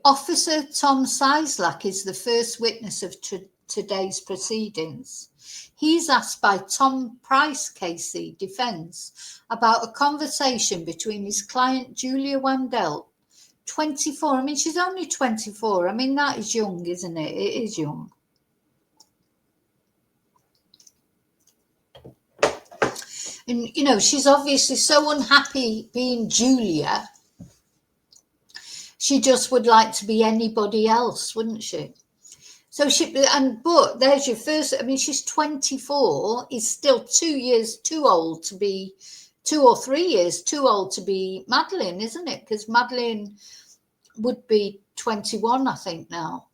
Officer Tom Sislak is the first witness of today's proceedings. He's asked by Tom Price KC Defence about a conversation between his client Julia Wandel, 24. I mean, she's only 24. I mean, that is young, isn't it? It is young. And, you know, she's obviously so unhappy being Julia. She just would like to be anybody else, wouldn't she? So but there's your first, I mean, she's 24, is still 2 years too old to be, 2 or 3 years too old to be Madeleine, isn't it? Because Madeleine would be 21, I think, now.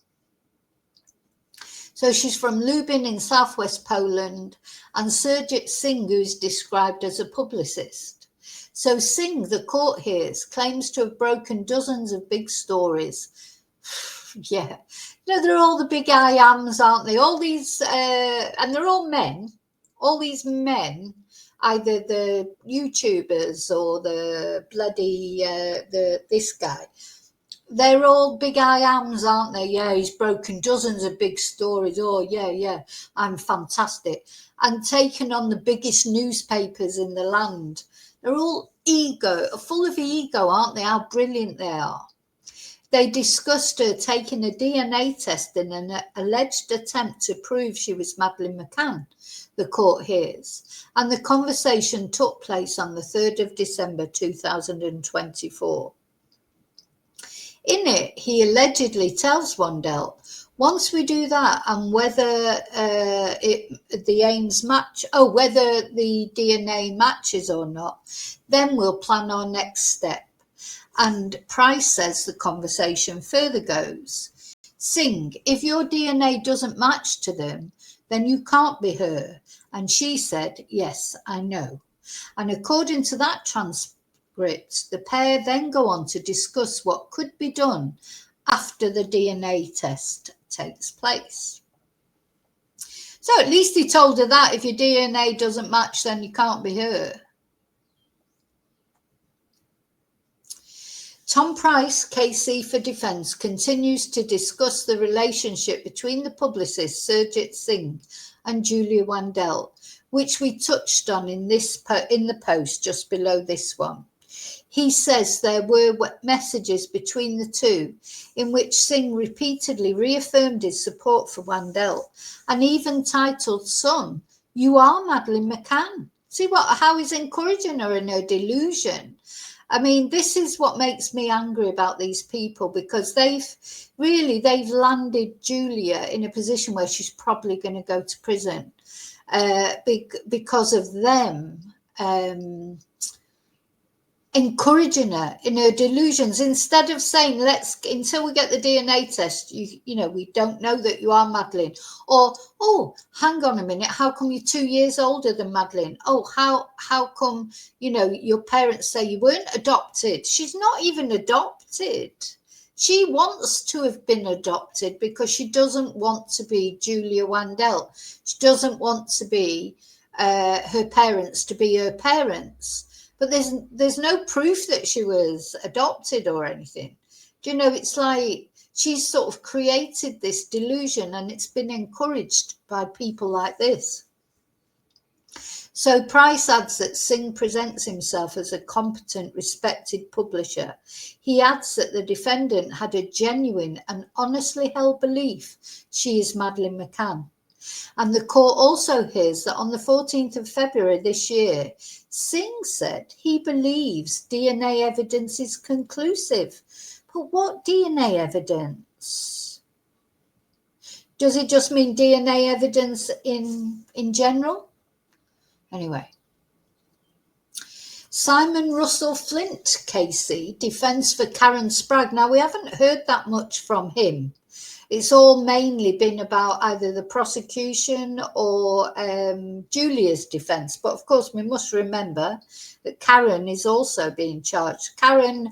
So she's from Lubin in southwest Poland, and Surjit Singh, who's described as a publicist. So Singh, the court hears, claims to have broken dozens of big stories. Yeah. You know, they're all the big I ams, aren't they? All these, and they're all men. All these men, either the YouTubers or the bloody, this guy, they're all big I ams, aren't they? Yeah, he's broken dozens of big stories. Oh, yeah, I'm fantastic. And taken on the biggest newspapers in the land. They're all full of ego, aren't they? How brilliant they are. They discussed her taking a DNA test in an alleged attempt to prove she was Madeleine McCann, the court hears. And the conversation took place on the 3rd of December 2024. In it, he allegedly tells Wandel, once we do that and whether the aims match, whether the DNA matches or not, then we'll plan our next step. And Price says the conversation further goes, Singh, if your DNA doesn't match to them, then you can't be her. And she said, yes, I know. And according to that transcript, the pair then go on to discuss what could be done after the DNA test takes place. So at least he told her that if your DNA doesn't match, then you can't be her. Tom Price, KC for Defence, continues to discuss the relationship between the publicist Surjit Singh and Julia Wandel, which we touched on in the post just below this one. He says there were messages between the two in which Singh repeatedly reaffirmed his support for Wandel and even titled Son, you are Madeleine McCann. See how he's encouraging her in her delusion. I mean, this is what makes me angry about these people, because they've landed Julia in a position where she's probably going to go to prison because of them encouraging her in her delusions, instead of saying, until we get the DNA test, you know, we don't know that you are Madeleine. Or, oh, hang on a minute, how come you're 2 years older than Madeleine? Oh, how come, you know, your parents say you weren't adopted? She's not even adopted. She wants to have been adopted because she doesn't want to be Julia Wandel. She doesn't want to be her parents to be her parents. But there's no proof that she was adopted or anything. Do you know, it's like she's sort of created this delusion, and it's been encouraged by people like this. So Price adds that Singh presents himself as a competent, respected publisher. He adds that the defendant had a genuine and honestly held belief she is Madeleine McCann. And the court also hears that on the 14th of February this year, Singh said he believes DNA evidence is conclusive. But what DNA evidence? Does it just mean DNA evidence in general? Anyway. Simon Russell Flint, KC, defence for Karen Spragg. Now, we haven't heard that much from him. It's all mainly been about either the prosecution or Julia's defence. But of course, we must remember that Karen is also being charged. Karen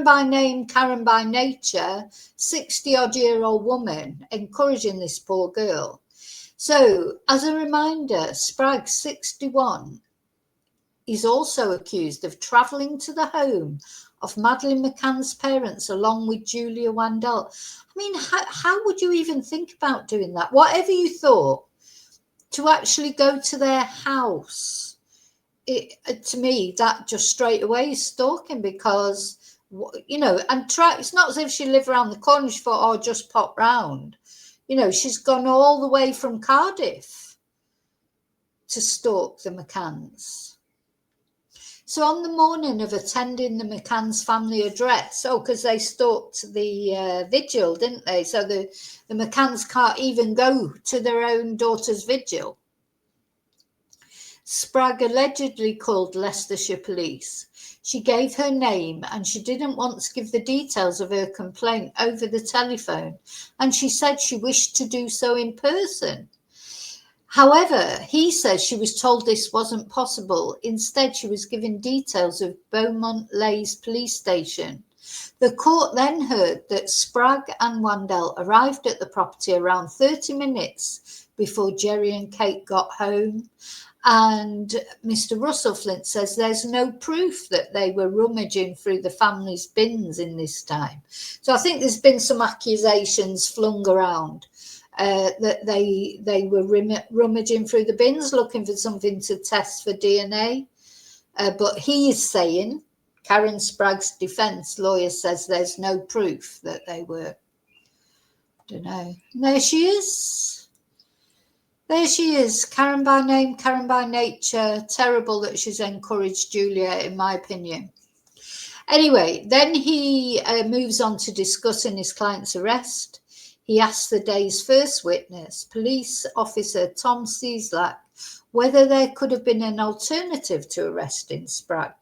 by name, Karen by nature, 60-odd-year-old woman, encouraging this poor girl. So, as a reminder, Spragg, 61, is also accused of travelling to the home of Madeleine McCann's parents along with Julia Wandel. I mean, how would you even think about doing that? Whatever you thought, to actually go to their house, to me, that just straight away is stalking, because, and it's not as if she lived around the corner. She thought, oh, just pop round. She's gone all the way from Cardiff to stalk the McCanns. So on the morning of attending the McCann's family address, because they stalked the vigil, didn't they? So the McCanns can't even go to their own daughter's vigil. Spragg allegedly called Leicestershire police. She gave her name and she didn't want to give the details of her complaint over the telephone, and she said she wished to do so in person. However, he says she was told this wasn't possible. Instead, she was given details of Beaumont Leys police station. The court then heard that Spragg and Wandel arrived at the property around 30 minutes before Jerry and Kate got home. And Mr. Russell Flint says there's no proof that they were rummaging through the family's bins in this time. So I think there's been some accusations flung around that they were rummaging through the bins looking for something to test for DNA. But he is saying, Karen Spragg's defence lawyer says there's no proof that they were. I don't know. There she is. There she is. Karen by name, Karen by nature. Terrible that she's encouraged Julia, in my opinion. Anyway, then he moves on to discussing his client's arrest. He asks the day's first witness, police officer Tom Cieslak, whether there could have been an alternative to arresting Spragg.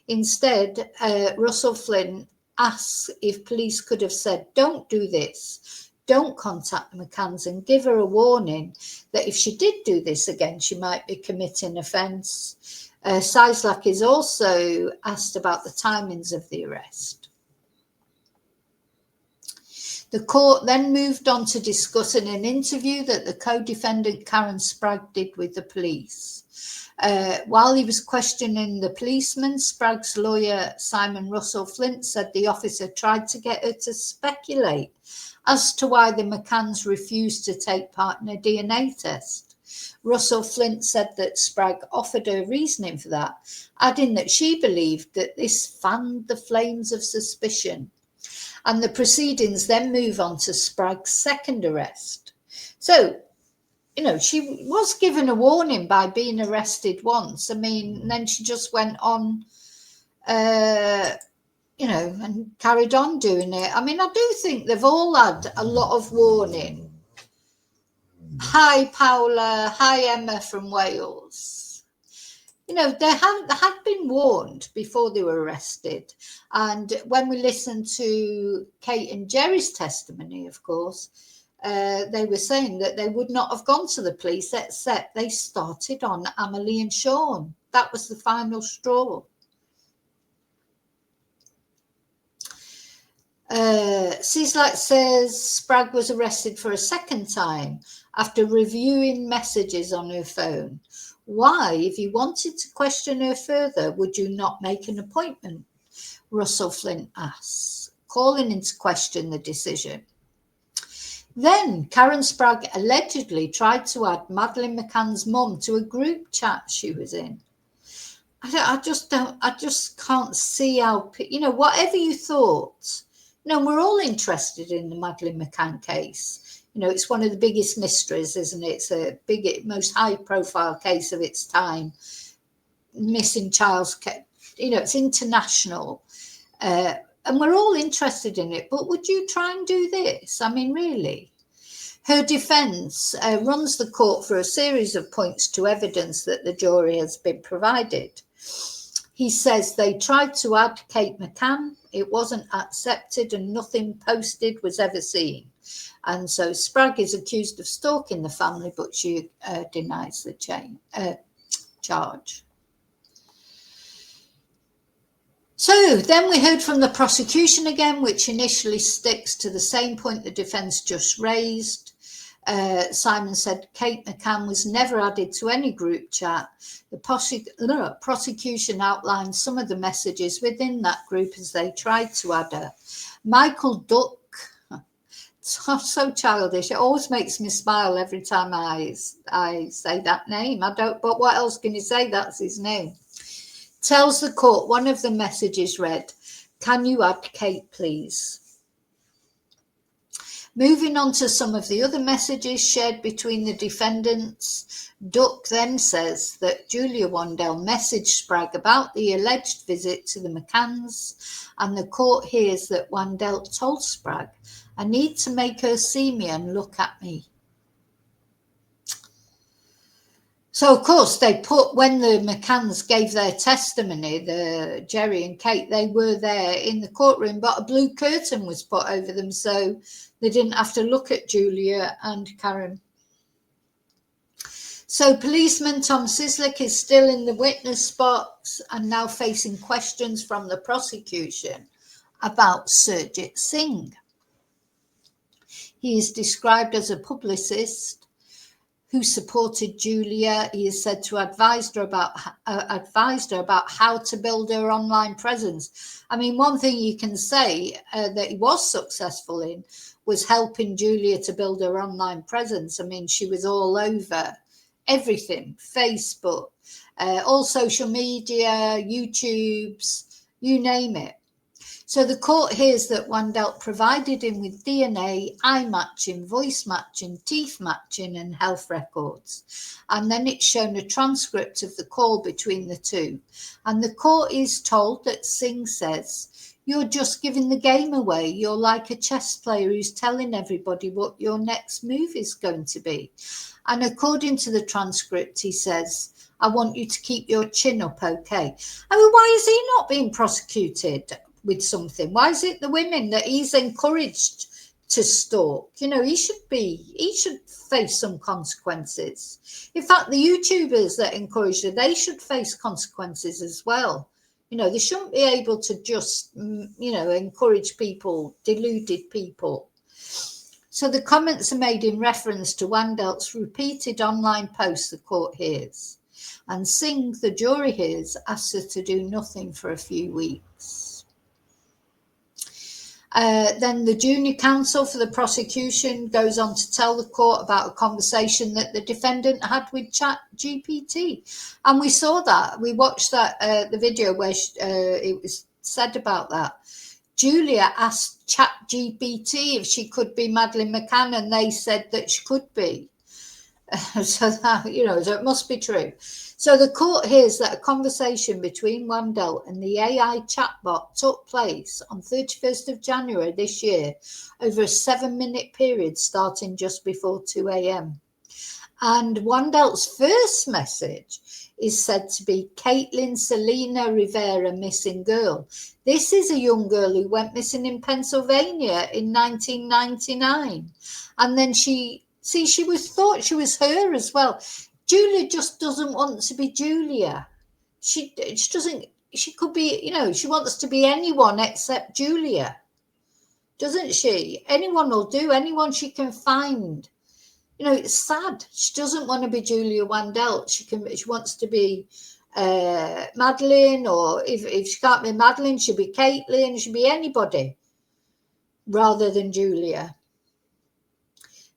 Instead, Russell Flint asks if police could have said, don't do this, don't contact the McCanns, and give her a warning that if she did do this again, she might be committing offence. Cieslak is also asked about the timings of the arrest. The court then moved on to discussing an interview that the co-defendant Karen Spragg did with the police. While he was questioning the policeman, Spragg's lawyer Simon Russell Flint said the officer tried to get her to speculate as to why the McCanns refused to take part in a DNA test. Russell Flint said that Spragg offered her reasoning for that, adding that she believed that this fanned the flames of suspicion. And the proceedings then move on to Spragg's second arrest. So, she was given a warning by being arrested once. I mean, and then she just went on, and carried on doing it. I mean, I do think they've all had a lot of warning. Hi, Paula. Hi, Emma from Wales. They had been warned before they were arrested. And when we listened to Kate and Jerry's testimony, of course, they were saying that they would not have gone to the police except they started on Amelie and Sean. That was the final straw. Cieslak says Spragg was arrested for a second time after reviewing messages on her phone. Why, if you wanted to question her further, would you not make an appointment? Russell Flint asks, calling into question the decision. Then Karen Spragg allegedly tried to add Madeleine McCann's mum to a group chat she was in. I just can't see how, whatever you thought, we're all interested in the Madeleine McCann case. It's one of the biggest mysteries, isn't it? It's a most high-profile case of its time. Missing child's case. It's international. And we're all interested in it. But would you try and do this? I mean, really? Her defence runs the court for a series of points to evidence that the jury has been provided. He says they tried to add Kate McCann. It wasn't accepted and nothing posted was ever seen. And so Spragg is accused of stalking the family, but she denies the charge. So then we heard from the prosecution again, which initially sticks to the same point the defence just raised. Simon said Kate McCann was never added to any group chat. The prosecution outlined some of the messages within that group as they tried to add her. Michael Duck, so childish. It always makes me smile every time I say that name. I don't, but what else can you say? That's his name. Tells the court one of the messages read, "Can you add Kate, please?" Moving on to some of the other messages shared between the defendants, Duck then says that Julia Wandel messaged Spragg about the alleged visit to the McCanns, and the court hears that Wandel told Spragg, "I need to make her see me and look at me." So, of course, they put, when the McCanns gave their testimony, the Jerry and Kate, they were there in the courtroom, but a blue curtain was put over them, so they didn't have to look at Julia and Karen. So policeman Tom Sislick is still in the witness box and now facing questions from the prosecution about Surjit Singh. He is described as a publicist who supported Julia. He is said to advised her about how to build her online presence. I mean, one thing you can say that he was successful in was helping Julia to build her online presence. I mean, she was all over everything, Facebook, all social media, YouTube's, you name it. So the court hears that Wandel provided him with DNA, eye matching, voice matching, teeth matching, and health records. And then it's shown a transcript of the call between the two. And the court is told that Singh says, "You're just giving the game away. You're like a chess player who's telling everybody what your next move is going to be." And according to the transcript, he says, "I want you to keep your chin up, okay?" I mean, why is he not being prosecuted with something? Why is it the women that he's encouraged to stalk? You know, he should face some consequences. In fact, the YouTubers that encourage her, they should face consequences as well. You know, they shouldn't be able to just, encourage people, deluded people. So the comments are made in reference to Wandel's repeated online posts the court hears. And Singh, the jury hears, asks her to do nothing for a few weeks. Then the junior counsel for the prosecution goes on to tell the court about a conversation that the defendant had with ChatGPT. And we saw that. We watched that the video where it was said about that. Julia asked ChatGPT if she could be Madeleine McCann, and they said that she could be. So that, so it must be true. So the court hears that a conversation between Wandel and the AI chatbot took place on 31st of January this year over a 7-minute period starting just before 2 a.m. And Wandel's first message is said to be Caitlin Selena Rivera missing girl. This is a young girl who went missing in Pennsylvania in 1999. And then she thought she was her as well. Julia just doesn't want to be Julia. She doesn't, she could be, she wants to be anyone except Julia, doesn't she? Anyone will do, anyone she can find. It's sad. She doesn't want to be Julia Wandel. She wants to be Madeleine, or if she can't be Madeleine, she'll be Caitlin, she'll be anybody rather than Julia.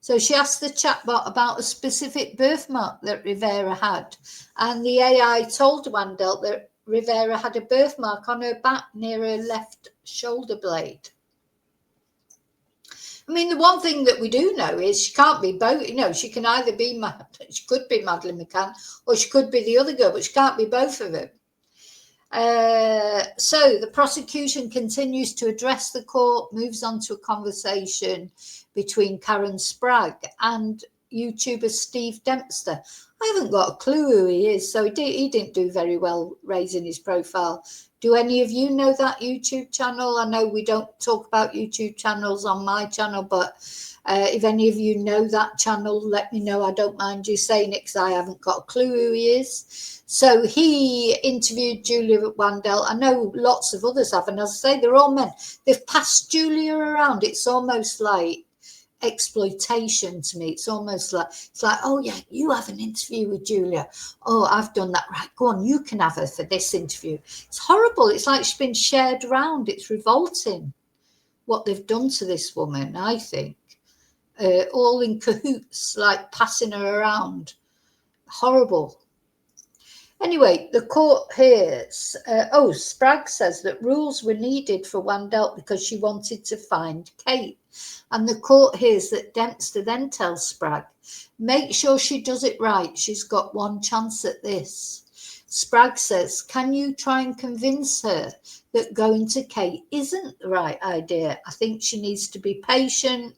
So she asked the chatbot about a specific birthmark that Rivera had, and the AI told Wandel that Rivera had a birthmark on her back near her left shoulder blade. I mean, the one thing that we do know is she can't be both. She can either be, she could be Madeleine McCann, or she could be the other girl, but she can't be both of them. So the prosecution continues to address the court, moves on to a conversation between Karen Spragg and YouTuber Steve Dempster. I haven't got a clue who he is, so he didn't do very well raising his profile. Do any of you know that YouTube channel? I know we don't talk about YouTube channels on my channel, but if any of you know that channel, let me know. I don't mind you saying it because I haven't got a clue who he is. So he interviewed Julia Wandel. I know lots of others have, and as I say, they're all men. They've passed Julia around. It's almost like exploitation to me. It's almost like, oh yeah, you have an interview with Julia. Oh, I've done that. Right, go on, you can have her for this interview. It's horrible. It's like she's been shared around. It's revolting what they've done to this woman, I think. All in cahoots, like passing her around. Horrible. Anyway, the court hears, Spragg says that rules were needed for Wandelt because she wanted to find Kate. And the court hears that Dempster then tells Spragg, make sure she does it right. She's got one chance at this. Spragg says, can you try and convince her that going to Kate isn't the right idea? I think she needs to be patient.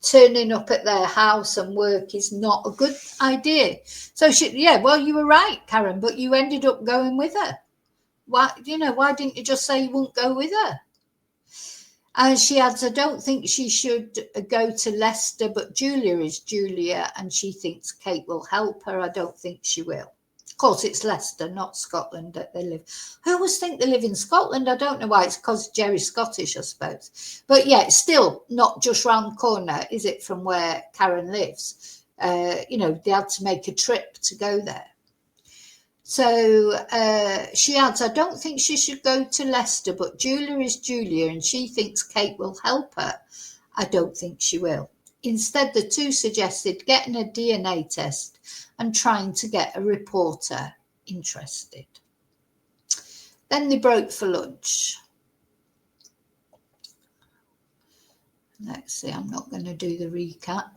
Turning up at their house and work is not a good idea. So well, you were right, Karen, but you ended up going with her. Why didn't you just say you wouldn't go with her? And she adds, I don't think she should go to Leicester, but Julia is Julia, and she thinks Kate will help her. I don't think she will. Of course, it's Leicester, not Scotland, that they live. I always think they live in Scotland. I don't know why. It's because Jerry's Scottish, I suppose. But yeah, it's still not just round the corner, is it, from where Karen lives? They had to make a trip to go there. So she adds, I don't think she should go to Leicester, but Julia is Julia, and she thinks Kate will help her. I don't think she will. Instead, the two suggested getting a DNA test and trying to get a reporter interested. Then they broke for lunch. Let's see, I'm not going to do the recap.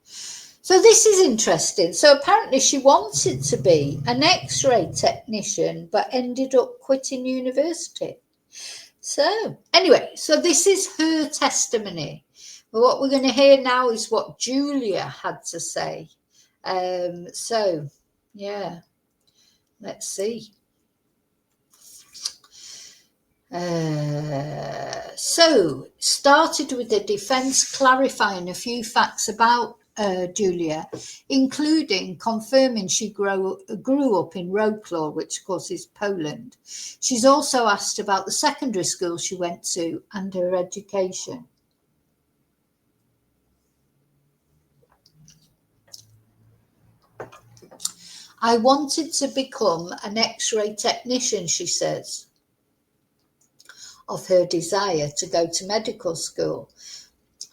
So this is interesting. So apparently she wanted to be an X-ray technician, but ended up quitting university. So anyway, so this is her testimony. But what we're going to hear now is what Julia had to say. So, yeah, let's see. So, started with the defence clarifying a few facts about Julia, including confirming she grew up in Wrocław, which of course is Poland. She's also asked about the secondary school she went to and her education. I wanted to become an X-ray technician, she says, of her desire to go to medical school.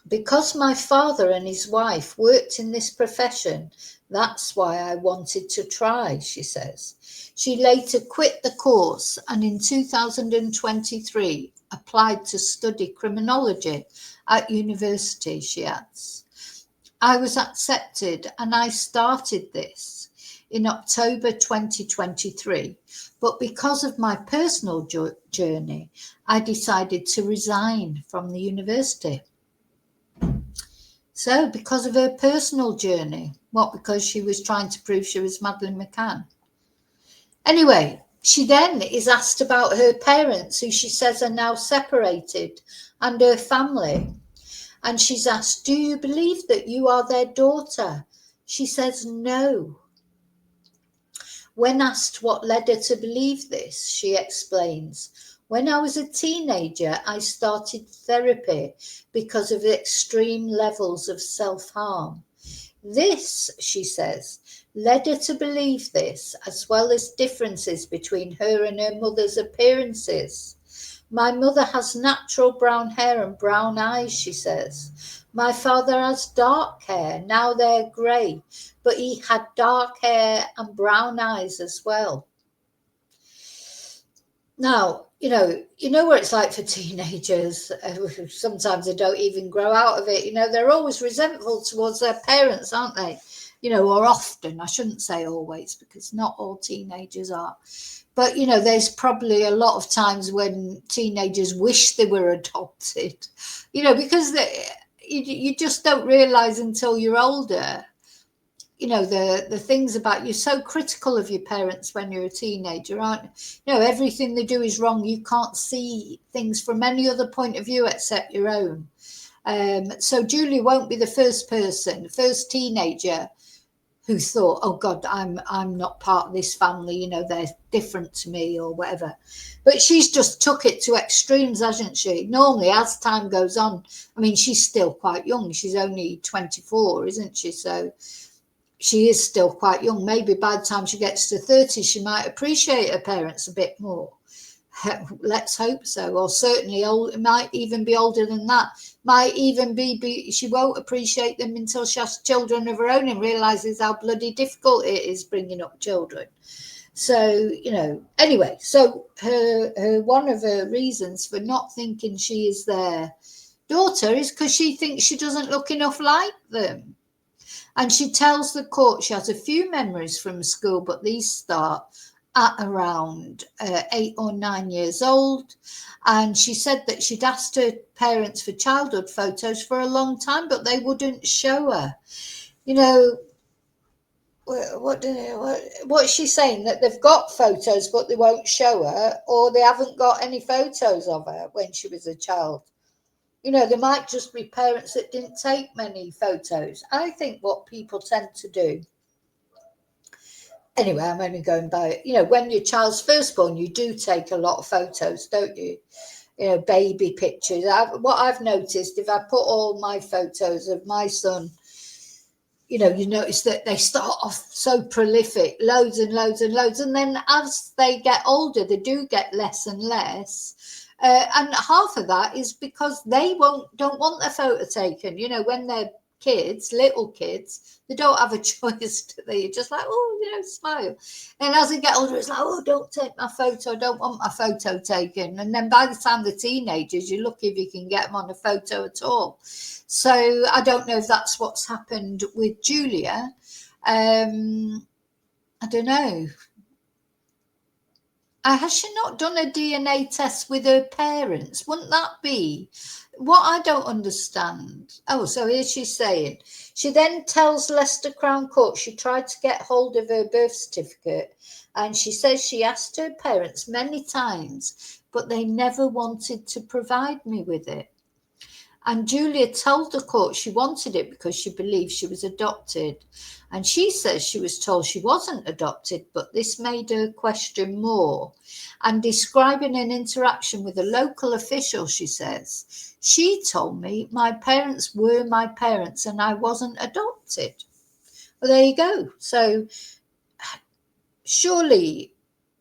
Because my father and his wife worked in this profession, that's why I wanted to try, she says. She later quit the course and in 2023 applied to study criminology at university, she adds. I was accepted and I started this in October 2023, but because of my personal journey, I decided to resign from the university. So because of her personal journey, what, because she was trying to prove she was Madeleine McCann? Anyway, she then is asked about her parents, who she says are now separated, and her family. And she's asked, do you believe that you are their daughter? She says no. When asked what led her to believe this, she explains, when I was a teenager, I started therapy because of extreme levels of self-harm. This, she says, led her to believe this, as well as differences between her and her mother's appearances. My mother has natural brown hair and brown eyes, she says. My father has dark hair, now they're grey, but he had dark hair and brown eyes as well. Now, you know what it's like for teenagers. Sometimes they don't even grow out of it. They're always resentful towards their parents, aren't they? Or often. I shouldn't say always, because not all teenagers are. But, there's probably a lot of times when teenagers wish they were adopted, because you just don't realise until you're older, the things about, you're so critical of your parents when you're a teenager, aren't you? Everything they do is wrong. You can't see things from any other point of view except your own. So Julie won't be the first teenager who thought, oh God, I'm not part of this family, you know, they're different to me or whatever. But she's just took it to extremes, hasn't she? Normally, as time goes on, I mean, she's still quite young. She's only 24, isn't she? So she is still quite young. Maybe by the time she gets to 30, she might appreciate her parents a bit more. Let's hope so. Or certainly old, it might even be older than that. Might even be she won't appreciate them until she has children of her own and realizes how bloody difficult it is bringing up children. So, you know, anyway, so her one of her reasons for not thinking she is their daughter is because she thinks she doesn't look enough like them. And she tells the court she has a few memories from school, but these start at around 8 or 9 years old. And she said that she'd asked her parents for childhood photos for a long time, but they wouldn't show her. You know, what's she saying? That they've got photos, but they won't show her, or they haven't got any photos of her when she was a child? You know, there might just be parents that didn't take many photos. I think what people tend to do, anyway, I'm only going by it. You know, when your child's first born, you do take a lot of photos, don't you? You know, baby pictures. What I've noticed, if I put all my photos of my son, you know, you notice that they start off so prolific, loads and loads and loads. And then as they get older, they do get less and less. And half of that is because they don't want their photo taken. You know, when they're kids, little kids, they don't have a choice. They're just like, oh, you know, smile. And as they get older, it's like, oh, don't take my photo. I don't want my photo taken. And then by the time they're teenagers, you're lucky if you can get them on a photo at all. So I don't know if that's what's happened with Julia. I don't know. Has she not done a DNA test with her parents? Wouldn't that be what I don't understand? Oh, so here she's saying, she then tells Leicester Crown Court she tried to get hold of her birth certificate, and she says she asked her parents many times, but they never wanted to provide me with it. And Julia told the court she wanted it because she believed she was adopted. And she says she was told she wasn't adopted, but this made her question more. And describing an interaction with a local official, she says, she told me my parents were my parents and I wasn't adopted. Well, there you go. So surely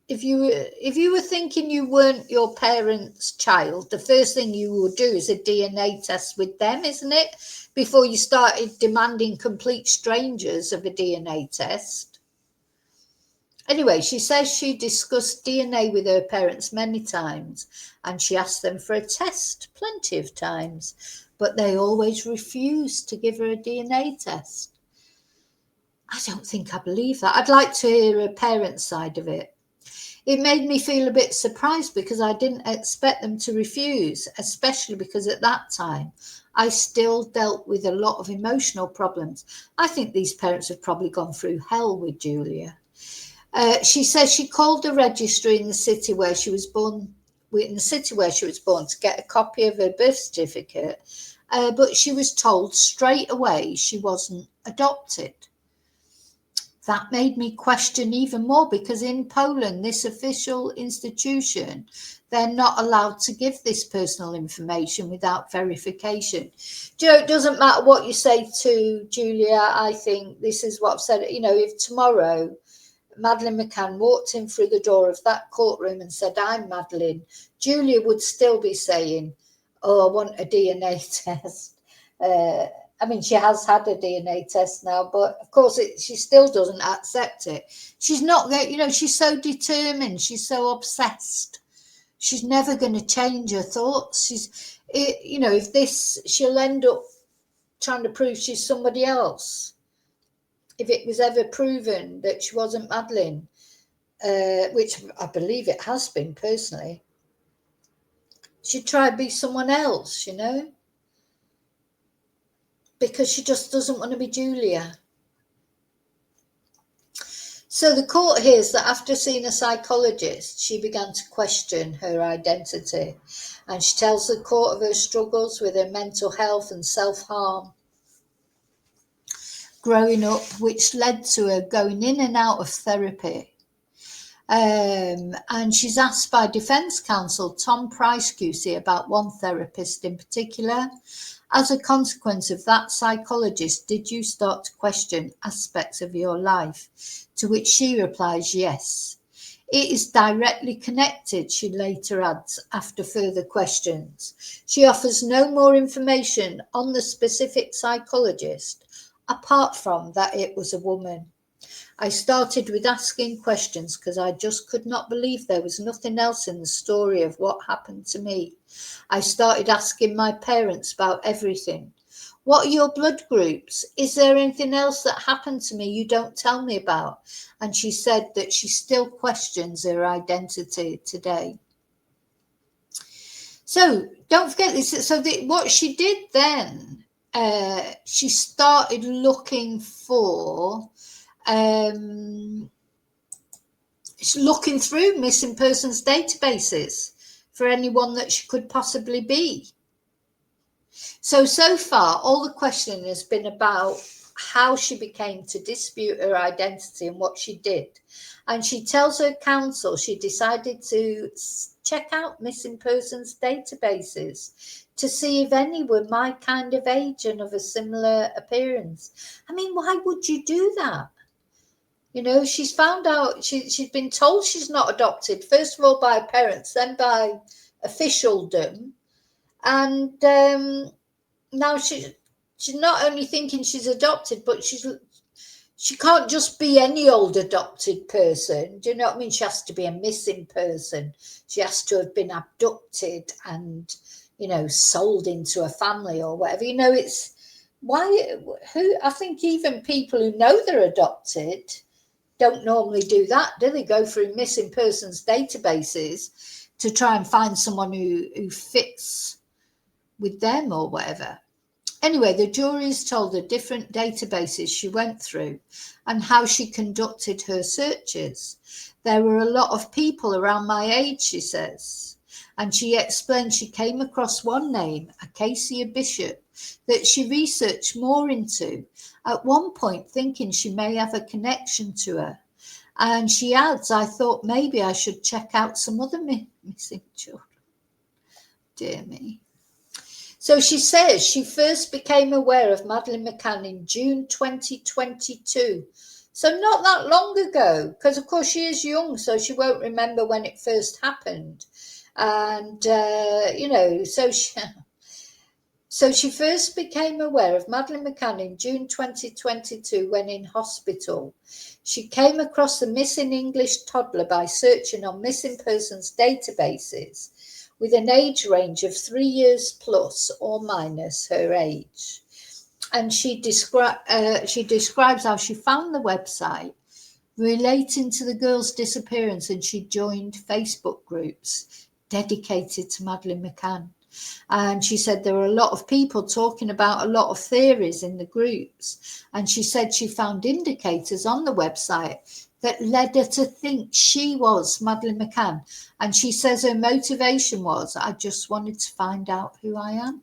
if you were thinking you weren't your parents' child, the first thing you would do is a DNA test with them, isn't it? Before you started demanding complete strangers of a DNA test. Anyway, she says she discussed DNA with her parents many times, and she asked them for a test plenty of times, but they always refused to give her a DNA test. I don't think I believe that. I'd like to hear her parents' side of it. It made me feel a bit surprised because I didn't expect them to refuse, especially because at that time I still dealt with a lot of emotional problems. I think these parents have probably gone through hell with Julia. She says she called the registry in the city where she was born, to get a copy of her birth certificate, but she was told straight away she wasn't adopted. That made me question even more because in Poland, this official institution, they're not allowed to give this personal information without verification. Do you know, it doesn't matter what you say to Julia. I think this is what I've said. You know, if tomorrow Madeleine McCann walked in through the door of that courtroom and said, I'm Madeleine, Julia would still be saying, oh, I want a DNA test. I mean, she has had a DNA test now, but of course she still doesn't accept it. She's not going, you know, she's so determined. She's so obsessed. She's never going to change her thoughts. You know, if she'll end up trying to prove she's somebody else. If it was ever proven that she wasn't Madeleine, which I believe it has been personally, she'd try to be someone else, you know? Because she just doesn't want to be Julia. So the court hears that after seeing a psychologist, she began to question her identity, and she tells the court of her struggles with her mental health and self-harm. growing up, which led to her going in and out of therapy. And she's asked by defence counsel Tom Price-Cusey about one therapist in particular. As a consequence of that psychologist, did you start to question aspects of your life? To which she replies, yes. It is directly connected, she later adds after further questions. She offers no more information on the specific psychologist, apart from that it was a woman. I started with asking questions because I just could not believe there was nothing else in the story of what happened to me. I started asking my parents about everything. What are your blood groups? Is there anything else that happened to me you don't tell me about? And she said that she still questions her identity today. So don't forget this. So what she did then, she started looking through missing persons databases for anyone that she could possibly be. So far, all the questioning has been about how she became to dispute her identity and what she did. And she tells her counsel she decided to check out missing persons databases to see if any were my kind of age and of a similar appearance. I mean, why would you do that? You know, she's found out, she's been told she's not adopted, first of all by her parents, then by officialdom. And now she's not only thinking she's adopted, but she can't just be any old adopted person. Do you know what I mean? She has to be a missing person. She has to have been abducted and, you know, sold into a family or whatever. You know, it's I think even people who know they're adopted don't normally do that, do they? Go through missing persons databases to try and find someone who fits with them or whatever. Anyway, the jury's told her different databases she went through and how she conducted her searches. There were a lot of people around my age, she says. And she explained she came across one name, Acacia Bishop, that she researched more into, at one point thinking she may have a connection to her. And she adds, I thought maybe I should check out some other missing children. Dear me. So she says she first became aware of Madeleine McCann in June 2022. So not that long ago, because of course she is young, so she won't remember when it first happened. And, you know, so she first became aware of Madeleine McCann in June 2022 when in hospital. She came across the missing English toddler by searching on missing persons databases with an age range of 3 years plus or minus her age. And she describes how she found the website relating to the girl's disappearance, and she joined Facebook groups dedicated to Madeleine McCann. And she said there were a lot of people talking about a lot of theories in the groups. And she said she found indicators on the website that led her to think she was Madeleine McCann. And she says her motivation was, I just wanted to find out who I am.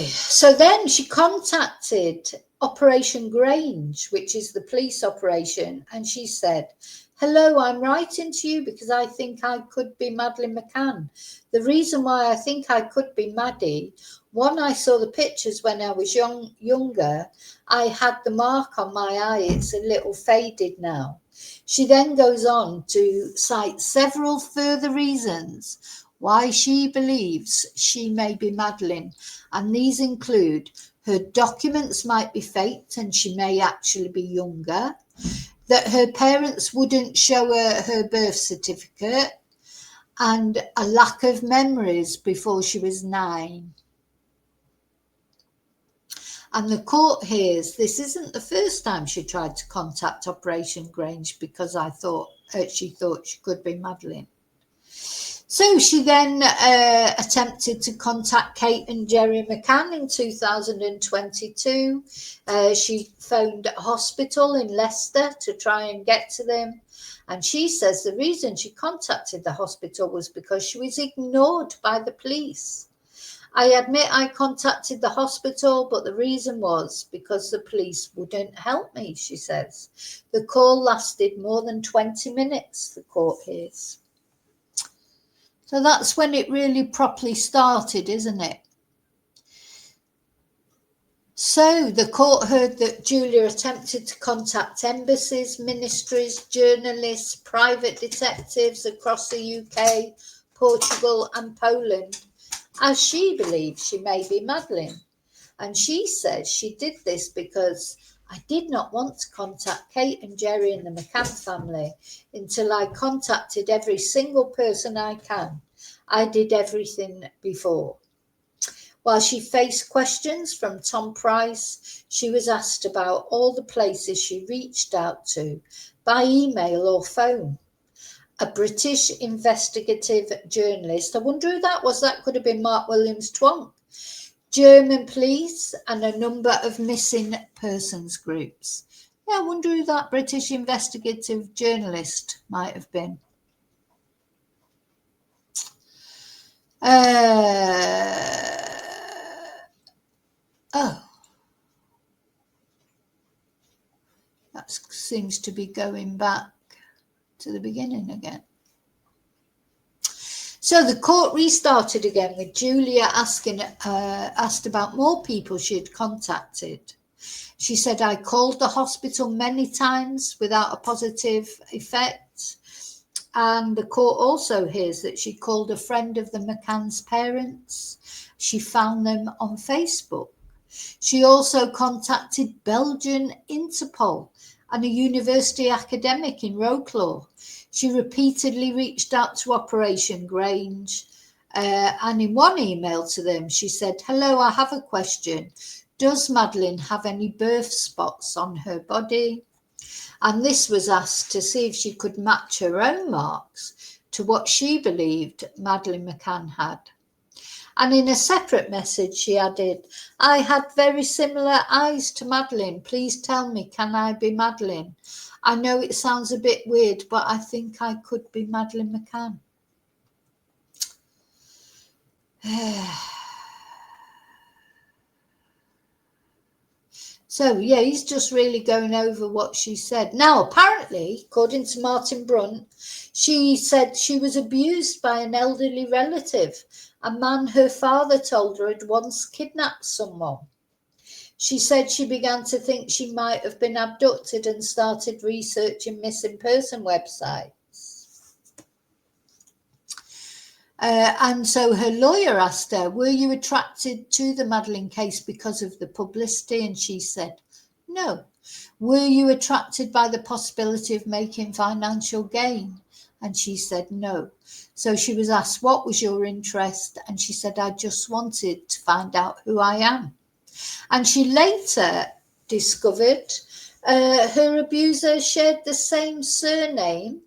So then she contacted Operation Grange, which is the police operation, and she said, hello, I'm writing to you because I think I could be Madeleine McCann. The reason why I think I could be Maddie, one, I saw the pictures when I was younger. I had the mark on my eye. It's a little faded now. She then goes on to cite several further reasons why she believes she may be Madeleine, and these include her documents might be faked and she may actually be younger, that her parents wouldn't show her her birth certificate, and a lack of memories before she was 9. And the court hears this isn't the first time she tried to contact Operation Grange because she thought she could be Madeleine. So she then attempted to contact Kate and Jerry McCann in 2022. She phoned a hospital in Leicester to try and get to them. And she says the reason she contacted the hospital was because she was ignored by the police. I admit I contacted the hospital, but the reason was because the police wouldn't help me, she says. The call lasted more than 20 minutes, the court hears. So that's when it really properly started, isn't it? So the court heard that Julia attempted to contact embassies, ministries, journalists, private detectives across the UK, Portugal and Poland, as she believes she may be Madeleine. And she says she did this because I did not want to contact Kate and Jerry and the McCann family until I contacted every single person I can. I did everything before. While she faced questions from Tom Price, she was asked about all the places she reached out to by email or phone. A British investigative journalist, I wonder who that was, that could have been Mark Williams-Twonk, German police, and a number of missing persons groups. Yeah, I wonder who that British investigative journalist might have been. That seems to be going back to the beginning again. So the court restarted again with Julia asked about more people she had contacted. She said, I called the hospital many times without a positive effect. And the court also hears that she called a friend of the McCann's parents. She found them on Facebook. She also contacted Belgian Interpol and a university academic in Wroclaw. She repeatedly reached out to Operation Grange, and in one email to them, she said, hello, I have a question. Does Madeleine have any birth spots on her body? And this was asked to see if she could match her own marks to what she believed Madeleine McCann had. And in a separate message, she added, I had very similar eyes to Madeleine. Please tell me, can I be Madeleine? I know it sounds a bit weird, but I think I could be Madeleine McCann. So, yeah, he's just really going over what she said. Now, apparently, according to Martin Brunt, she said she was abused by an elderly relative, a man her father told her had once kidnapped someone. She said she began to think she might have been abducted and started researching missing person websites. And so her lawyer asked her, were you attracted to the Madeleine case because of the publicity? And she said, no. Were you attracted by the possibility of making financial gain? And she said, no. So she was asked, what was your interest? And she said, I just wanted to find out who I am. And she later discovered her abuser shared the same surname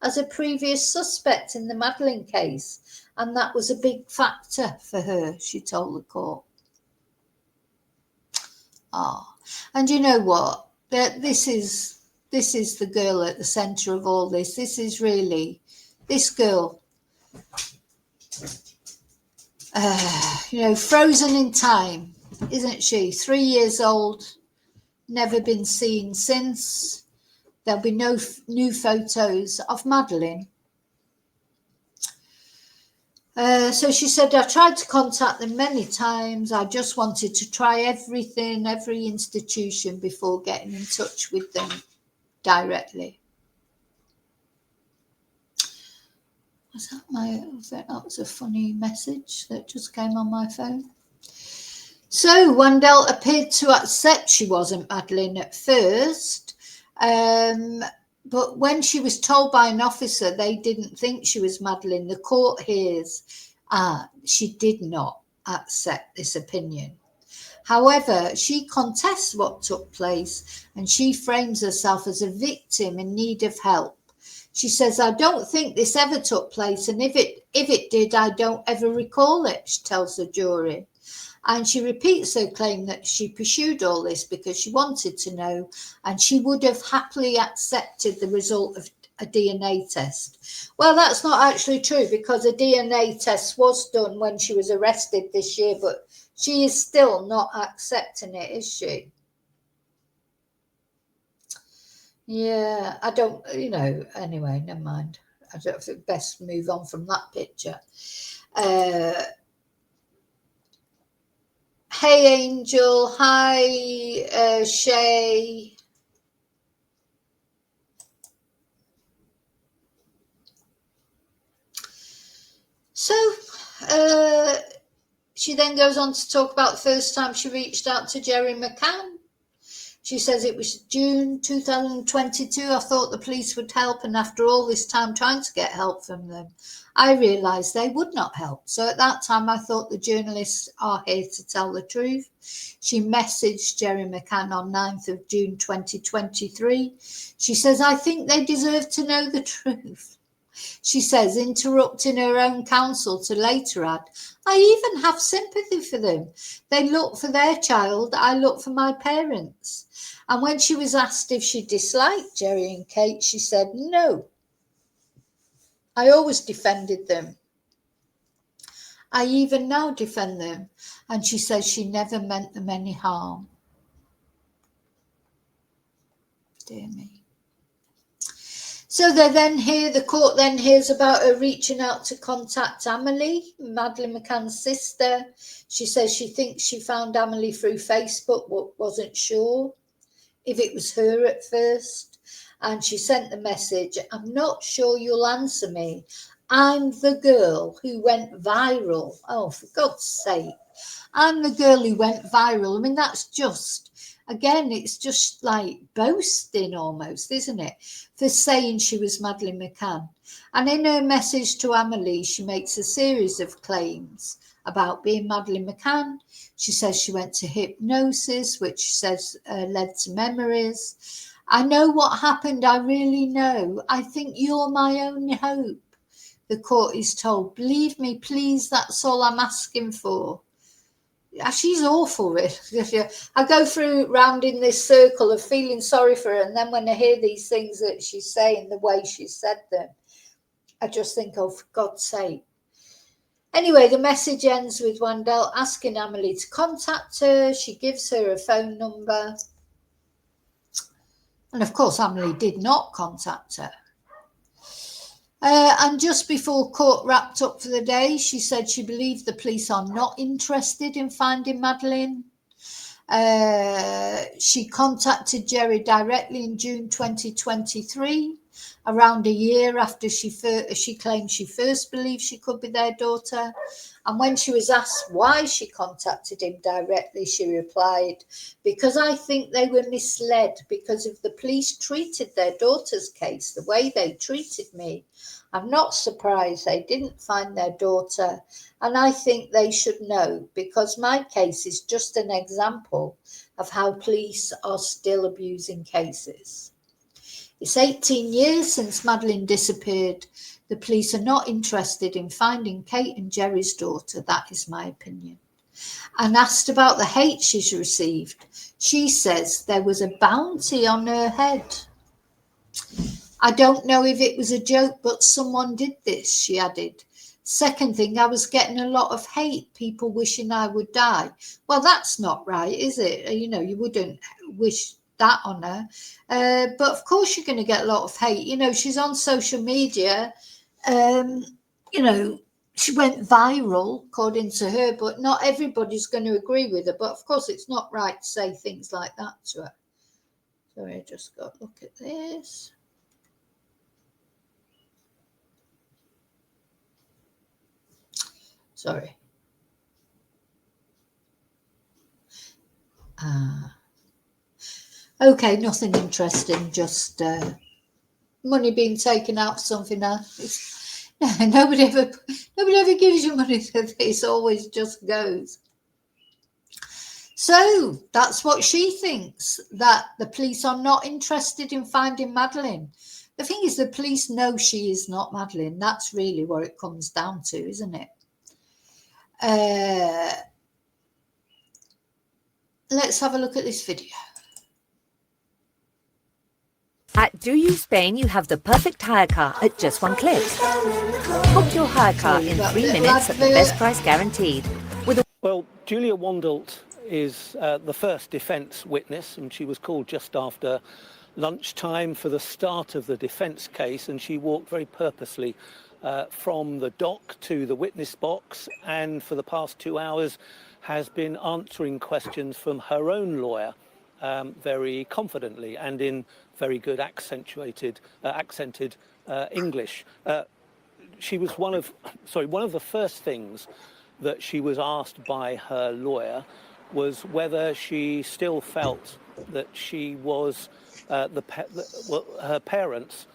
as a previous suspect in the Madeleine case. And that was a big factor for her, she told the court. And you know what? This is the girl at the centre of all this. This is really, this girl, frozen in time, isn't she? 3 years old, never been seen since. There'll be no new photos of Madeleine. So she said, I tried to contact them many times. I just wanted to try everything, every institution before getting in touch with them directly. That was a funny message that just came on my phone. So Wendell appeared to accept she wasn't Madeleine at first. But when she was told by an officer they didn't think she was Madeleine, the court hears she did not accept this opinion. However, she contests what took place and she frames herself as a victim in need of help. She says, I don't think this ever took place, and if it did, I don't ever recall it, she tells the jury. And she repeats her claim that she pursued all this because she wanted to know, and she would have happily accepted the result a DNA test. Well, that's not actually true, because a DNA test was done when she was arrested this year, but she is still not accepting it, is she? Yeah, I don't, anyway, never mind. I don't think best move on from that picture. Hey, Angel. Hi, Shay. So, she then goes on to talk about the first time she reached out to Jerry McCann. She says it was June 2022. I thought the police would help, and after all this time trying to get help from them, I realised they would not help. So at that time, I thought the journalists are here to tell the truth. She messaged Jerry McCann on 9th of June 2023. She says, I think they deserve to know the truth. She says, interrupting her own counsel to later add, I even have sympathy for them. They look for their child, I look for my parents. And when she was asked if she disliked Jerry and Kate, she said, no. I always defended them. I even now defend them. And she says she never meant them any harm. Dear me. So the court then hears about her reaching out to contact Amelie, Madeleine McCann's sister. She says she thinks she found Amelie through Facebook, but wasn't sure if it was her at first. And she sent the message, I'm not sure you'll answer me. I'm the girl who went viral. Oh, for God's sake. I'm the girl who went viral. I mean, that's just, again, it's just like boasting almost, isn't it? For saying she was Madeleine McCann. And in her message to Amelie, she makes a series of claims about being Madeleine McCann. She says she went to hypnosis, which she says led to memories. I know what happened. I really know. I think you're my only hope. The court is told, believe me, please, that's all I'm asking for. She's awful, really. I go through round in this circle of feeling sorry for her, and then when I hear these things that she's saying, the way she said them, I just think, oh, for God's sake. Anyway, the message ends with Wandel asking Amelie to contact her. She gives her a phone number. And of course, Amelie did not contact her. And just before court wrapped up for the day, she said she believed the police are not interested in finding Madeleine. She contacted Jerry directly in June 2023, around a year after she claimed she first believed she could be their daughter. And when she was asked why she contacted him directly, she replied, because I think they were misled because if the police treated their daughter's case the way they treated me, I'm not surprised they didn't find their daughter. And I think they should know, because my case is just an example of how police are still abusing cases. It's 18 years since Madeleine disappeared. The police are not interested in finding Kate and Jerry's daughter. That is my opinion. And asked about the hate she's received, she says there was a bounty on her head. I don't know if it was a joke, but someone did this, she added. Second thing, I was getting a lot of hate, people wishing I would die. Well, that's not right, is it? You wouldn't wish that on her. But of course you're going to get a lot of hate. She's on social media. She went viral, according to her, but not everybody's going to agree with her. But of course it's not right to say things like that to her. Sorry, I just got to look at this. Sorry. Okay, nothing interesting, just money being taken out for something else. Nobody ever gives you money for this, always just goes. So that's what she thinks, that the police are not interested in finding Madeleine. The thing is, the police know she is not Madeleine. That's really what it comes down to, isn't it? Let's have a look at this video. At Do You Spain, you have the perfect hire car at just one click. Book your hire car in 3 minutes at the best price guaranteed. Well, Julia Wandelt is the first defence witness, and she was called just after lunchtime for the start of the defence case, and she walked very purposely from the dock to the witness box, and for the past 2 hours has been answering questions from her own lawyer very confidently and in very good accented English. She was one of the first things that she was asked by her lawyer was whether she still felt that she was her parents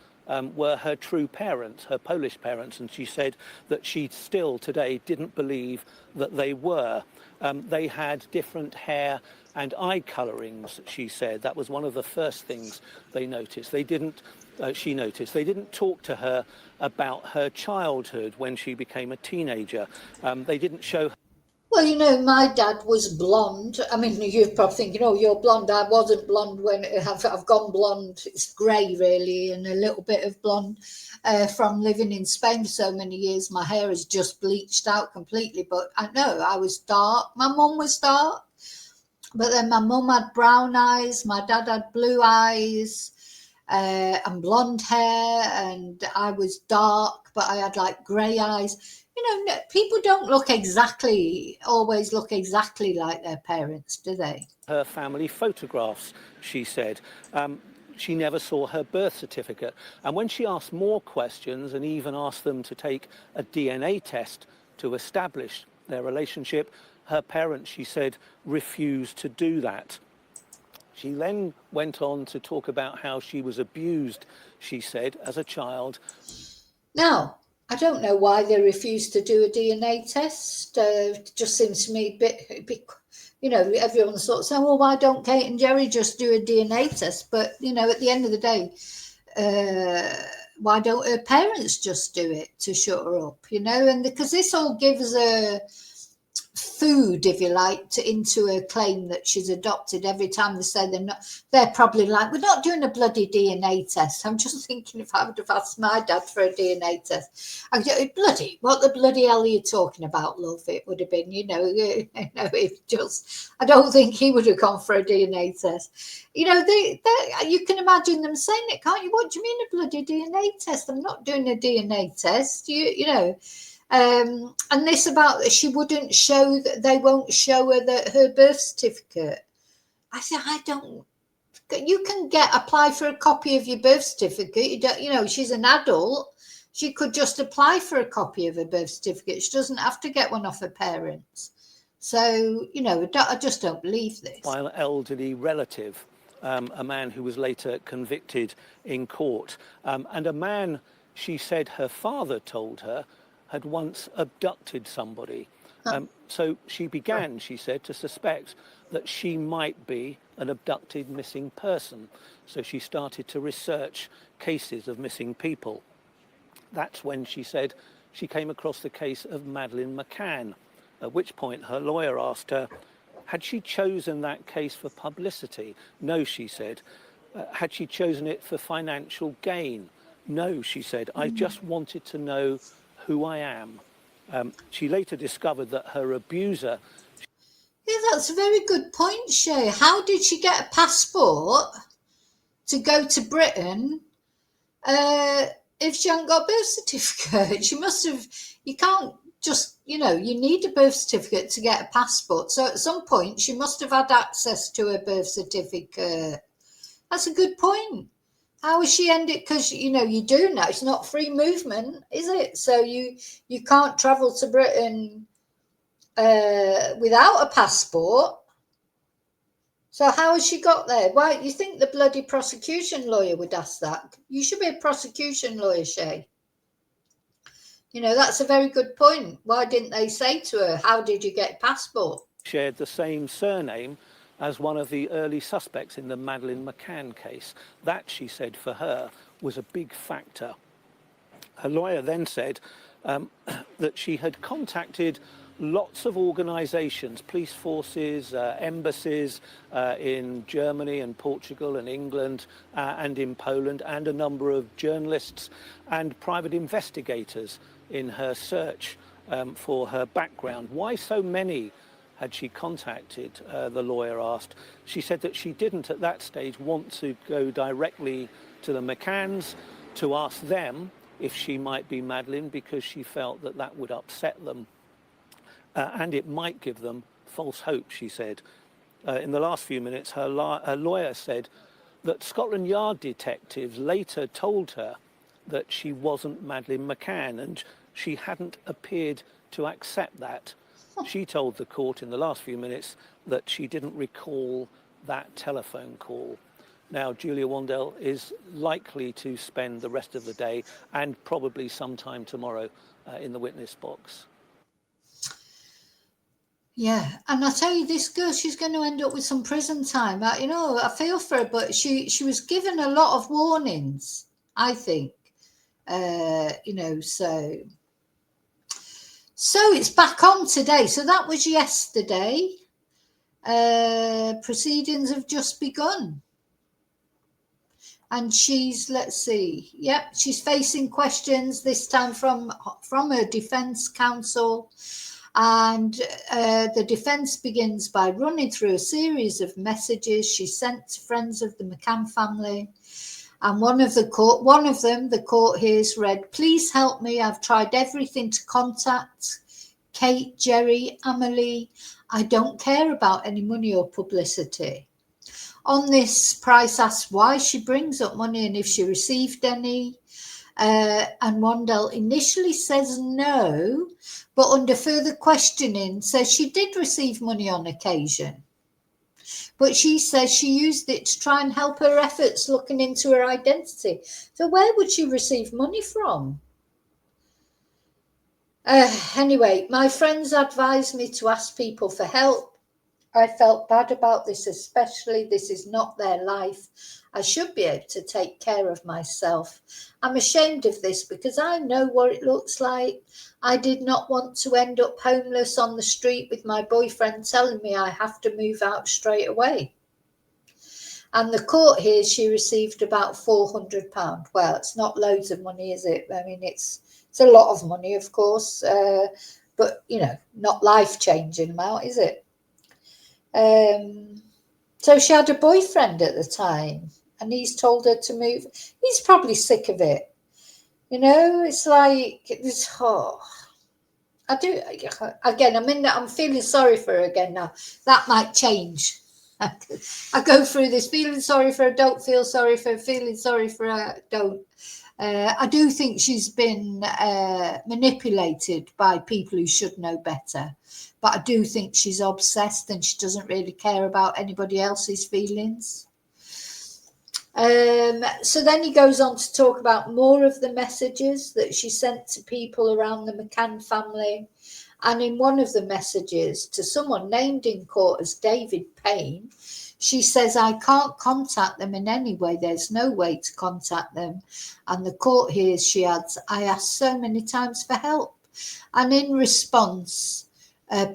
were her true parents, her Polish parents, and she said that she still today didn't believe that they were. They had different hair and eye colourings, she said. That was one of the first things they noticed. She noticed. They didn't talk to her about her childhood when she became a teenager. They didn't show her. Well, you know, my dad was blonde. I mean, you're probably thinking, oh, you're blonde. I wasn't blonde when I've gone blonde. It's grey, really, and a little bit of blonde from living in Spain for so many years. My hair is just bleached out completely. But I know I was dark. My mum was dark. But then my mum had brown eyes. My dad had blue eyes and blonde hair. And I was dark, but I had like grey eyes. You know, people don't always look exactly like their parents, do they? Her family photographs, she said. She never saw her birth certificate. And when she asked more questions and even asked them to take a DNA test to establish their relationship, her parents, she said, refused to do that. She then went on to talk about how she was abused, she said, as a child. Now, I don't know why they refused to do a DNA test. It just seems to me a bit, you know, everyone sort of saying, well, why don't Kate and Jerry just do a DNA test? But, you know, at the end of the day, why don't her parents just do it to shut her up, you know? And because this all gives her food, if you like, into her claim that she's adopted. Every time they say they're probably like, we're not doing a bloody DNA test. I'm just thinking, if I would have asked my dad for a DNA test, I'd go, bloody, what the bloody hell are you talking about, love? It would have been, you know, I don't think he would have gone for a DNA test. You know, you can imagine them saying it, can't you? What do you mean a bloody DNA test? I'm not doing a DNA test. You know. And this about she wouldn't show that they won't show her her birth certificate. I said, you can apply for a copy of your birth certificate. You know, she's an adult. She could just apply for a copy of her birth certificate. She doesn't have to get one off her parents. So, you know, I just don't believe this. By an elderly relative, a man who was later convicted in court, and a man, she said her father told her, had once abducted somebody. So she began, she said, to suspect that she might be an abducted missing person. So she started to research cases of missing people. That's when she said she came across the case of Madeleine McCann, at which point her lawyer asked her, had she chosen that case for publicity? No, she said. Had she chosen it for financial gain? No, she said. I just wanted to know who I am. She later discovered that her abuser... Yeah, that's a very good point, Shay. How did she get a passport to go to Britain if she hadn't got a birth certificate? She must have... You can't just... You know, you need a birth certificate to get a passport. So at some point, she must have had access to her birth certificate. That's a good point. How has she ended? Because, you know, you do know it's not free movement, is it? So you can't travel to Britain without a passport. So how has she got there? Why, you think the bloody prosecution lawyer would ask that? You should be a prosecution lawyer, Shay. You know, that's a very good point. Why didn't they say to her, how did you get a passport? Shared the same surname as one of the early suspects in the Madeleine McCann case. That, she said, for her was a big factor. Her lawyer then said that she had contacted lots of organisations, police forces, embassies in Germany and Portugal and England and in Poland, and a number of journalists and private investigators in her search for her background. Why so many had she contacted, the lawyer asked. She said that she didn't at that stage want to go directly to the McCanns to ask them if she might be Madeleine, because she felt that that would upset them. And it might give them false hope, she said. In the last few minutes, her lawyer said that Scotland Yard detectives later told her that she wasn't Madeleine McCann, and she hadn't appeared to accept that. She told the court in the last few minutes that she didn't recall that telephone call. Now, Julia Wandel is likely to spend the rest of the day and probably sometime tomorrow in the witness box. Yeah, and I tell you, this girl, she's going to end up with some prison time. I feel for her, but she was given a lot of warnings, I think. So it's back on today. So that was yesterday. Proceedings have just begun. And she's, she's facing questions, this time from her defence counsel. And the defence begins by running through a series of messages she sent to friends of the McCann family. And one of them, the court hears read, "Please help me. I've tried everything to contact Kate, Jerry, Amelie. I don't care about any money or publicity." On this, Price asks why she brings up money and if she received any. And Wandel initially says no, but under further questioning says she did receive money on occasion. But she says she used it to try and help her efforts looking into her identity. So where would she receive money from? Anyway, my friends advised me to ask people for help. I felt bad about this, especially. This is not their life. I should be able to take care of myself. I'm ashamed of this because I know what it looks like. I did not want to end up homeless on the street with my boyfriend telling me I have to move out straight away. And the court hears she received about £400. Well, it's not loads of money, is it? I mean, it's a lot of money, of course, but, not life-changing amount, is it? So she had a boyfriend at the time, and he's told her to move. He's probably sick of it. It's like, I do, again, I'm feeling sorry for her again now. That might change. I go through this feeling sorry for her, don't feel sorry for her, feeling sorry for her, don't. I do think she's been manipulated by people who should know better. But I do think she's obsessed and she doesn't really care about anybody else's feelings. So then he goes on to talk about more of the messages that she sent to people around the McCann family. And in one of the messages to someone named in court as David Payne, she says, "I can't contact them in any way. There's no way to contact them." And the court hears she adds, "I asked so many times for help." And in response,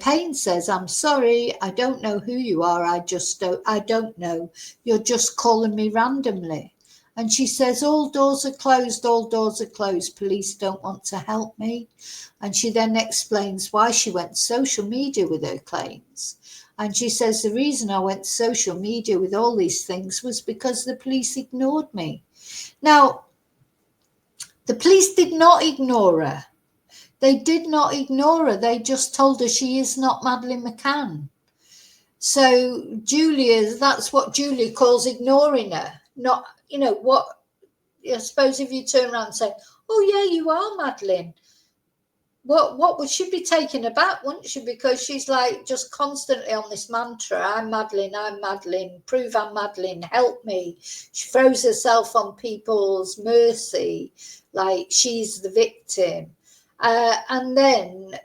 Payne says, "I'm sorry, I don't know who you are. I don't know. You're just calling me randomly." And she says, "All doors are closed, all doors are closed. Police don't want to help me." And she then explains why she went social media with her claims. And she says, "The reason I went social media with all these things was because the police ignored me." Now, the police did not ignore her. They did not ignore her. They just told her she is not Madeleine McCann. So that's what Julia calls ignoring her. Not, what, I suppose if you turn around and say, "Oh yeah, you are Madeleine," what would she be taken aback, wouldn't she? Because she's like just constantly on this mantra, "I'm Madeleine, prove I'm Madeleine, help me." She throws herself on people's mercy, like she's the victim. And then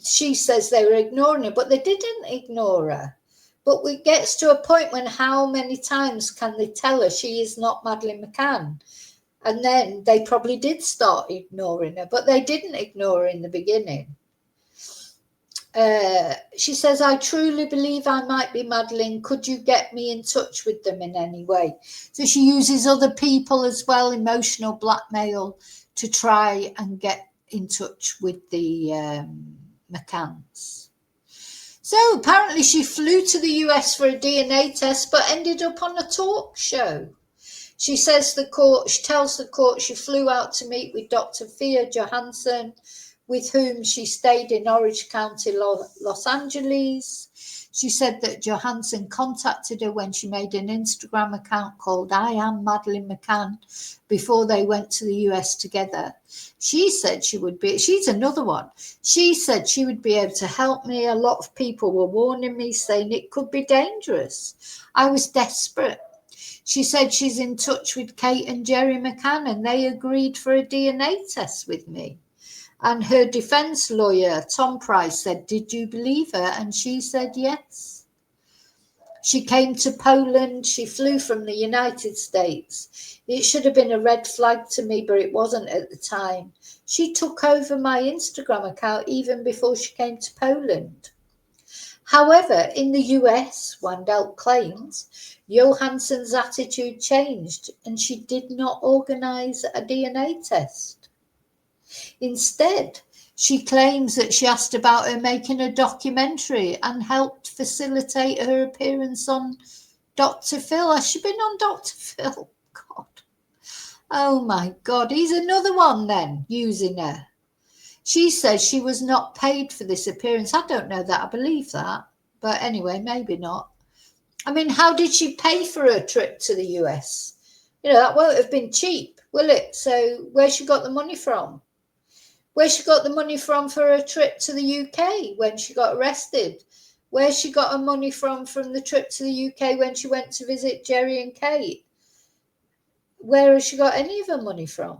she says they were ignoring her, but they didn't ignore her. But it gets to a point when how many times can they tell her she is not Madeleine McCann? And then they probably did start ignoring her, but they didn't ignore her in the beginning. She says, I truly believe I might be Madeleine. Could you get me in touch with them in any way? So she uses other people as well, emotional blackmail, to try and get in touch with the McCanns. So apparently she flew to the US for a DNA test, but ended up on a talk show. She tells the court she flew out to meet with Dr. Thea Johansson, with whom she stayed in Orange County, Los Angeles. She said that Johansson contacted her when she made an Instagram account called I Am Madeleine McCann before they went to the US together. She said she's another one. She said she would be able to help me. A lot of people were warning me, saying it could be dangerous. I was desperate. She said she's in touch with Kate and Jerry McCann, and they agreed for a DNA test with me. And her defense lawyer, Tom Price, said, did you believe her? And she said yes. She came to Poland. She flew from the United States. It should have been a red flag to me, but it wasn't at the time. She took over my Instagram account even before she came to Poland. However, in the US, Wandel claims, Johansson's attitude changed and she did not organise a DNA test. Instead, she claims that she asked about her making a documentary and helped facilitate her appearance on Dr. Phil. Has she been on Dr. Phil? God. Oh my God. He's another one then, using her. She says she was not paid for this appearance. I don't know that I believe that. But anyway, maybe not. I mean, how did she pay for her trip to the US? You know, that won't have been cheap, will it? So where's she got the money from? Where's she got the money from for her trip to the UK when she got arrested? Where's she got her money from the trip to the UK when she went to visit Jerry and Kate? Where has she got any of her money from?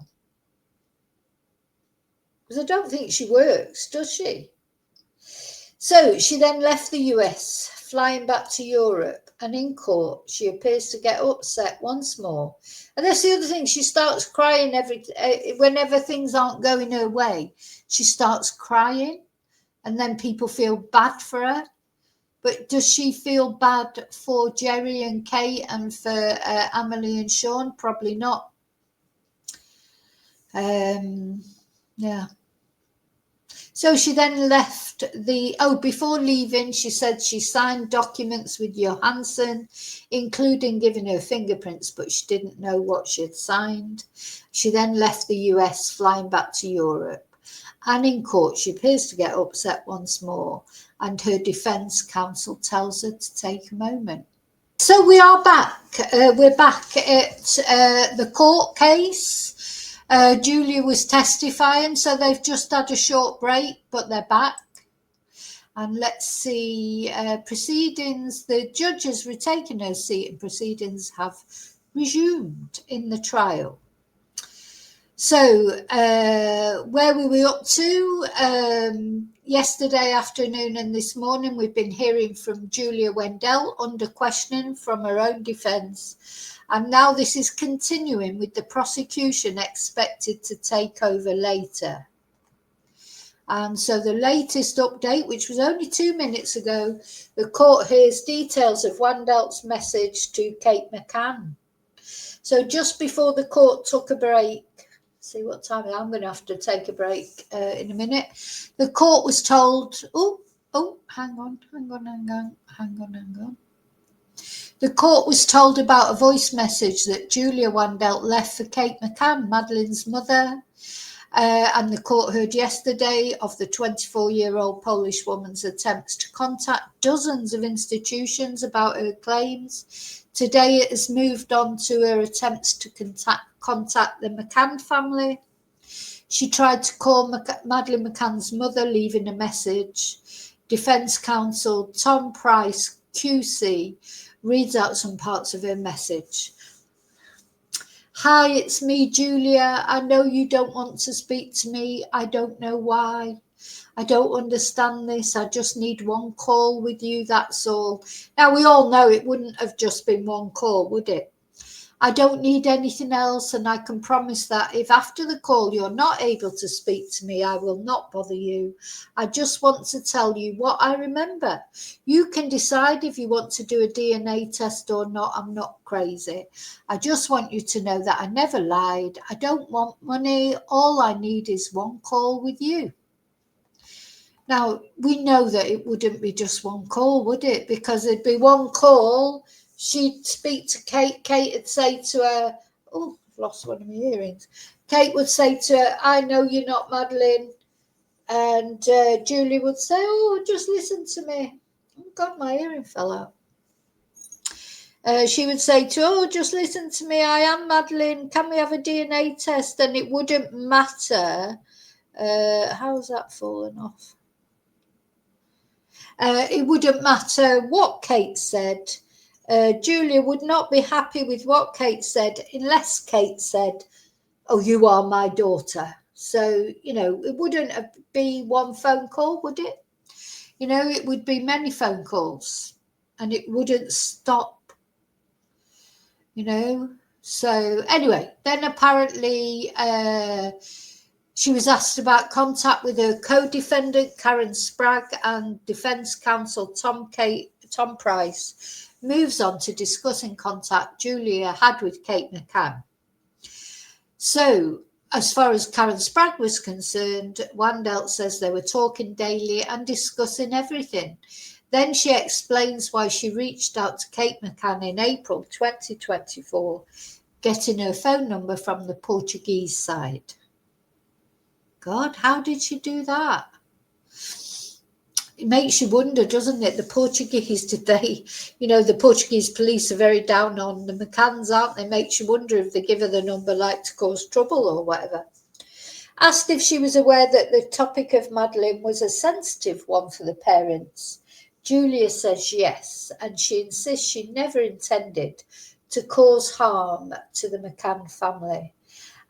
Because I don't think she works, does she? So she then left the US, flying back to Europe, and in court, she appears to get upset once more. And that's the other thing, she starts crying whenever things aren't going her way. She starts crying, and then people feel bad for her. But does she feel bad for Jerry and Kate and for Amelie and Sean? Probably not. Yeah. So she then left before leaving, she said she signed documents with Johansson, including giving her fingerprints, but she didn't know what she had signed. She then left the US, flying back to Europe. And in court, she appears to get upset once more, and her defense counsel tells her to take a moment. So we are back. We're back at the court case. Julia was testifying, so they've just had a short break, but they're back. And let's see, proceedings. The judge has retaken her seat and proceedings have resumed in the trial. So where were we up to? Yesterday afternoon and this morning, we've been hearing from Julia Wendell under questioning from her own defence. And now this is continuing with the prosecution expected to take over later. And so the latest update, which was only 2 minutes ago, the court hears details of Wandel's message to Kate McCann. So just before the court took a break, see what time I'm going to have to take a break in a minute. The court was told, hang on. The court was told about a voice message that Julia Wandel left for Kate McCann, Madeleine's mother. And the court heard yesterday of the 24-year-old Polish woman's attempts to contact dozens of institutions about her claims. Today it has moved on to her attempts to contact the McCann family. She tried to call Madeleine McCann's mother, leaving a message. Defence counsel Tom Price, QC, reads out some parts of her message. Hi, it's me, Julia. I know you don't want to speak to me. I don't know why. I don't understand this. I just need one call with you, that's all. Now, we all know it wouldn't have just been one call, would it? I don't need anything else, and I can promise that if after the call you're not able to speak to me, I will not bother you. I just want to tell you what I remember. You can decide if you want to do a DNA test or not. I'm not crazy. I just want you to know that I never lied. I don't want money. All I need is one call with you. Now, we know that it wouldn't be just one call, would it? Because it'd be one call. She'd speak to Kate. Kate would say to her, oh, I've lost one of my earrings. Kate would say to her, I know you're not Madeleine. And Julie would say, oh, just listen to me. Oh, God, my earring fell out. She would say to her, oh, just listen to me. I am Madeleine. Can we have a DNA test? And it wouldn't matter. How's that fallen off? It wouldn't matter what Kate said. Julia would not be happy with what Kate said unless Kate said, oh, you are my daughter. So, it wouldn't be one phone call, would it? It would be many phone calls and it wouldn't stop, So anyway, then apparently she was asked about contact with her co-defendant, Karen Spragg, and defence counsel Tom Price moves on to discussing contact Julia had with Kate McCann. So, as far as Karen Spragg was concerned, Wandelt says they were talking daily and discussing everything. Then she explains why she reached out to Kate McCann in April 2024, getting her phone number from the Portuguese side. God, how did she do that? It makes you wonder, doesn't it? The Portuguese today, the Portuguese police are very down on the McCanns, aren't they? Makes you wonder if they give her the number like to cause trouble or whatever. Asked if she was aware that the topic of Madeleine was a sensitive one for the parents, Julia says yes, and she insists she never intended to cause harm to the McCann family.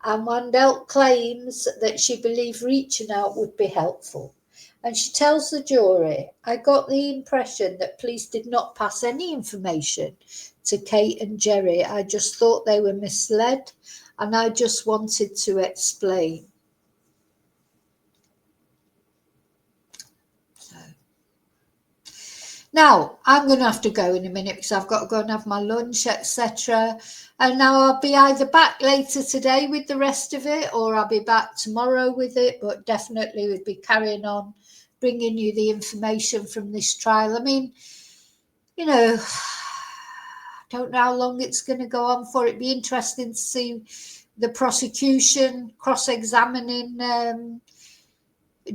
And Wandelt claims that she believed reaching out would be helpful. And she tells the jury, I got the impression that police did not pass any information to Kate and Jerry. I just thought they were misled and I just wanted to explain. Now, I'm going to have to go in a minute because I've got to go and have my lunch, etc. And now I'll be either back later today with the rest of it or I'll be back tomorrow with it, but definitely we'll be carrying on bringing you the information from this trial. I mean, I don't know how long it's going to go on for. It'd be interesting to see the prosecution cross-examining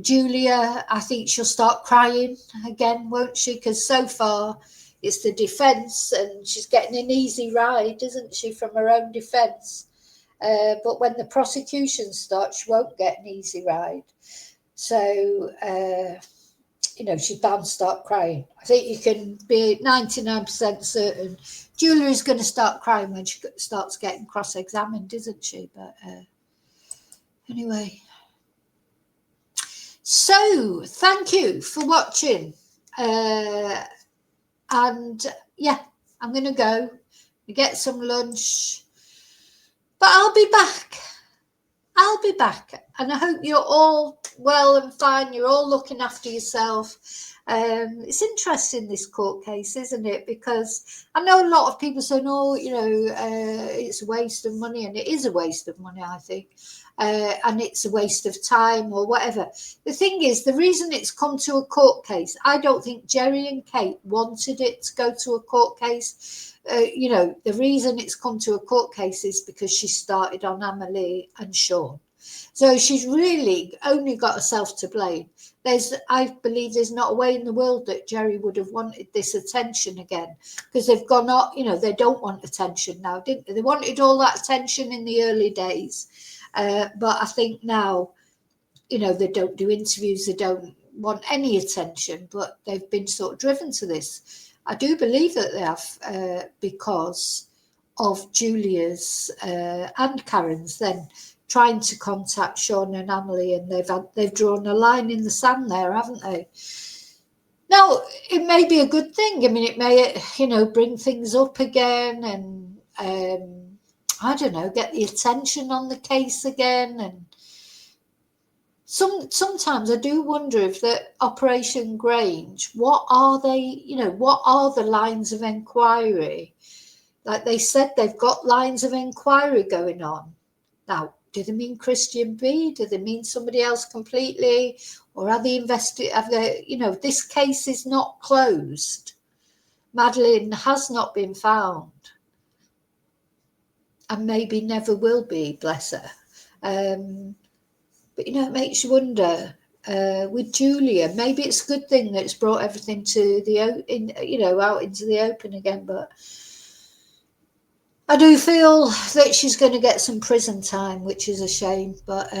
Julia. I think she'll start crying again, won't she? Because so far it's the defence and she's getting an easy ride, isn't she, from her own defence? But when the prosecution starts, she won't get an easy ride. So, she's bound to start crying. I think you can be 99% certain Julia is going to start crying when she starts getting cross-examined, isn't she? But anyway. So, thank you for watching. And yeah, I'm going to go get some lunch. But I'll be back. And I hope you're all well and fine. You're all looking after yourself. It's interesting, this court case, isn't it? Because I know a lot of people saying, oh, it's a waste of money. And it is a waste of money, I think. And it's a waste of time or whatever. The thing is, the reason it's come to a court case, I don't think Jerry and Kate wanted it to go to a court case. The reason it's come to a court case is because she started on Amelie and Sean. So she's really only got herself to blame. I believe there's not a way in the world that Jerry would have wanted this attention again, because they've gone up, they don't want attention now, didn't they? They wanted all that attention in the early days. But I think now, they don't do interviews, they don't want any attention, but they've been sort of driven to this. I do believe that they have because of Julia's and Karen's then trying to contact Sean and Amelie, and they've drawn a line in the sand there, haven't they? Now, it may be a good thing. I mean, it may, bring things up again and I don't know, get the attention on the case again. And sometimes I do wonder if the Operation Grange, what are they, you know, what are the lines of inquiry? Like they said, they've got lines of inquiry going on. Now, do they mean Christian B? Do they mean somebody else completely? Or are they you know, this case is not closed. Madeleine has not been found. And maybe never will be, bless her. But, you know, it makes you wonder, with Julia, maybe it's a good thing that it's brought everything to out into the open again, but I do feel that she's going to get some prison time, which is a shame, but